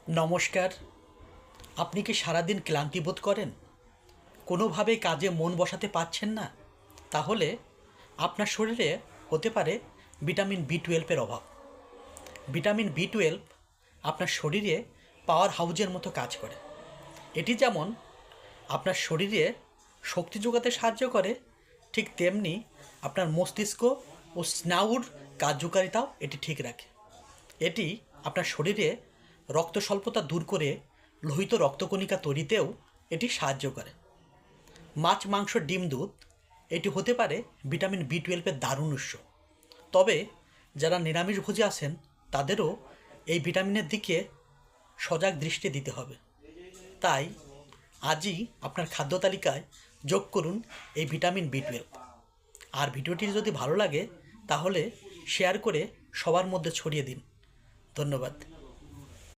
নমস্কার। আপনি কি সারাদিন ক্লান্তি বোধ করেন? কোনোভাবেই কাজে মন বসাতে পারছেন না? তাহলে আপনার শরীরে হতে পারে ভিটামিন বি 12-এর অভাব। ভিটামিন বি 12 আপনার শরীরে পাওয়ার হাউজের মতো কাজ করে। এটি যেমন আপনার শরীরে শক্তি যোগাতে সাহায্য করে, ঠিক তেমনি আপনার মস্তিষ্ক ও স্নায়ুর কার্যকারিতাও এটি ঠিক রাখে। এটি আপনার শরীরে রক্ত স্বল্পতা দূর করে লোহিত রক্তকণিকা তৈরিতেও এটি সাহায্য করে। মাছ, মাংস, ডিম, দুধ এটি হতে পারে ভিটামিন বি 12-এর দারুণ উৎস। তবে যারা নিরামিষভোজী আছেন তাদেরও এই ভিটামিনের দিকে সজাগ দৃষ্টি দিতে হবে। তাই আজই আপনার খাদ্য তালিকায় যোগ করুন এই ভিটামিন বি 12। আর ভিডিওটি যদি ভালো লাগে তাহলে শেয়ার করে সবার মধ্যে ছড়িয়ে দিন। ধন্যবাদ।